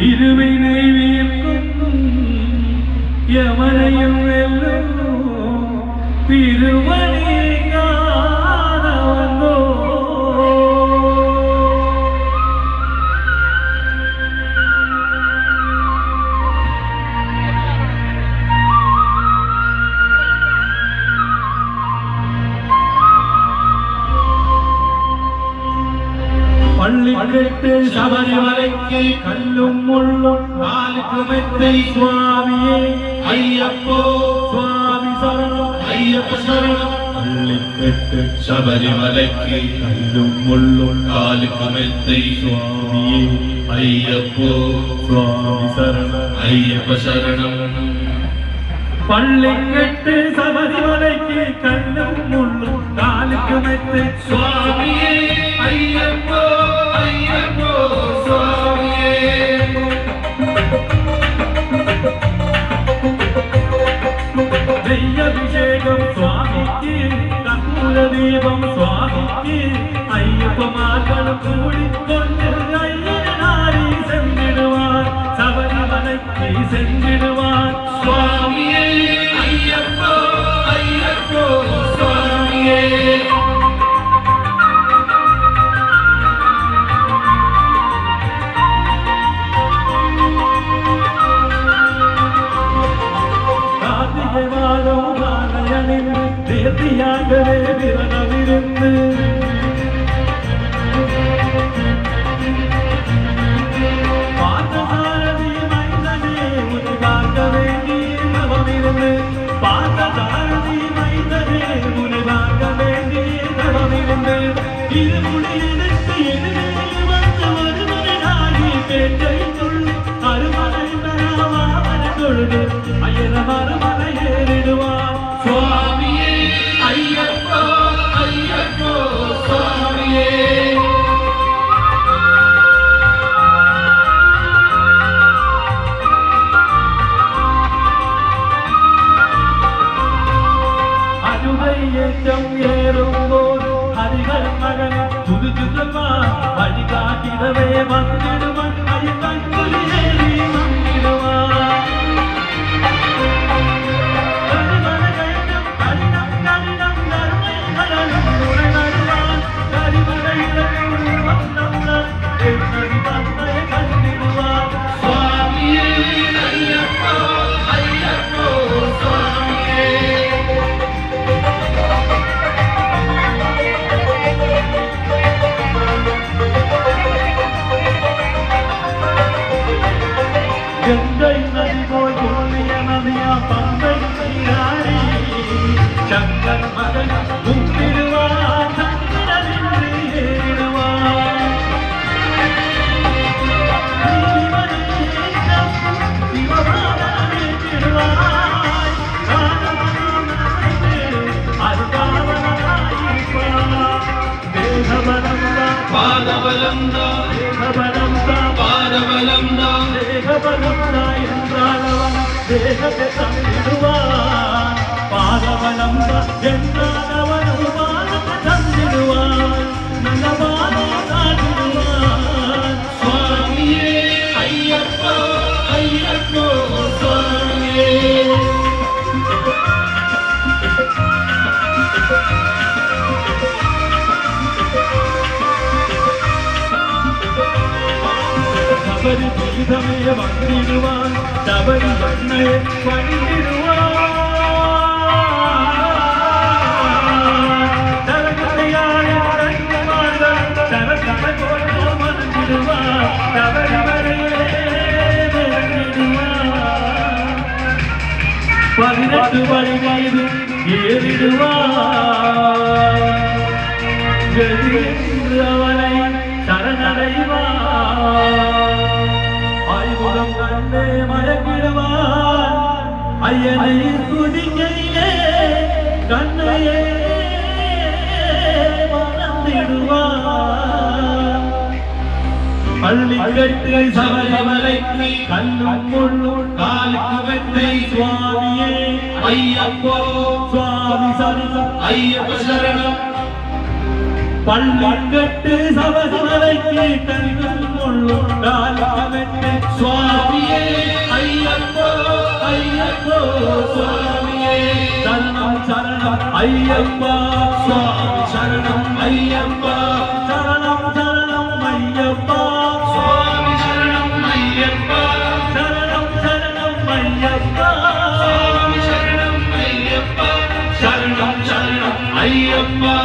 இருவினை வீர்க்கும் யமனையும் வெல்லும் திருவடி காணவந்தோ. பள்ளிக்கட்டு சபரிமலைக்கு கல்லும் முள்ளும் காலுக்கு மெத்தை சுவாமியே ஐயப்போ சுவாமி சரணம் ஐயப்ப சரணம். பள்ளிக்கட்டு சபரிமலைக்கு கல்லும் முள்ளும் காலுக்கு மெத்தை சுவாமியே ஐயப்போ சுவாமி சரணம் ஐயப்ப சரணம். பள்ளிக்கட்டு சபரிமலைக்கு கல்லும் முள்ளும் காலுக்கு மெத்தை சுவாமியே ஐயப்போ ஐயப்போ சுவாமியே. நெய்யபிஷேகம் சுவாமிக்கு கற்பூர தீபம் சுவாமிக்கு ஐயப்பமார்களும் கூடிக்கொண்டு ஐயனாரி சென்றிடுவார் சபரிமலைக்கு சென்றிடுவார் சுவாமியே ஐயப்போ ஐயப்போ சுவாமியே. தேர்த்தியாகவே விரதமிருந்து பார்த்தசாரதி மைந்தனே உன்னை பார்க்க வேண்டிய தவமிருந்து பார்த்தசாரதி மைந்தனே உன்னை பார்க்க வேண்டிய தவமிருந்து இருமுடி எடுத்து எதிரேறி வந்து ஒருவனாகி பேச்சை கொள்ளு அருமனை பெறாமன தொழுது அயன மறுமலை ஏறிடுவார் சுவாமியே ஐயப்போ ஐயப்போ சுவாமியே. அருமை ஏற்றம் ஏறும்போது ஹரிகர் மகன் புதுசுமா வழிகாட்டிடவே வந்திடுவன் ஐயன் புலியேறி வந்திடுவான். கங்கை நதி போய் புண்ணிய நதியா பங்கை நீராடி சங்கர் மகன் கும்பிடுவான் சந்திரனின்றி ஏறிடுவான். சிவபாதனேற்றிடுவாய் தேகபலந்தா பாதபலந்தா தேகபலந்தா பாதபலந்தா தேகபலந்தா என்றாலவன் தேகத்தை தந்திடுவான். பாதபலந்தா என்றாலவன் பாதத்தை தந்திடுவான். நல்ல பாதம் காட்டிடுவான். சுவாமியே ஐயப்போ ஐயப்போ சுவாமியே. சபரி பீதமே வந்திடுவான் சபரி மண்ணையை பணிந்திடுவான். சரகத்தையாய கண்ணுமார்கள் சரசர கோட்டோ மறந்திடுவான். சபரிமலையே மறந்திடுவான். 18 படி மீது ஏறிடுவான். கதிரென்று அவனை சரணடைவான். ஆய்வுகம் கண்டே மயக்கிடுவான். ஐயனை துதிக்கையிலே கண்ணையே மறந்திடுவான். பள்ளிக்கட்டு சபரிமலைக்கு கல்லும் முள்ளும் காலுக்கு மெத்தை சுவாமியே ஐயப்போ சுவாமி சரணம் ஐயப்ப சரணம். பள்ளிக்கட்டு சபரிமலைக்கு கண்கள் கொள்ளும் காலமெட்டு சுவாமியே ஐயப்போ ஐயப்போ சுவாமியே சரணம் சரணம் ஐயப்பா சுவாமி சரணம் ஐயப்பா சரணம் சரணம் ஐயப்பா சுவாமி சரணம் ஐயப்பா சரணம் சரணம் ஐயப்பா சுவாமி சரணம் ஐயப்பா சரணம் சரணம் ஐயப்பா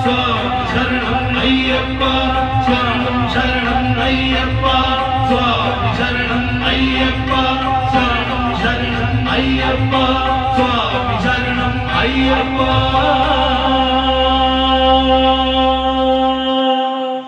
சுவாமி சரணம் ஐயப்பா சரணம் சரணம் ஐயப்பா சுவாமி சரணம் ஐயப்பா சரணம் சரணம் ஐயப்பா சுவாமி சரணம் ஐயப்பா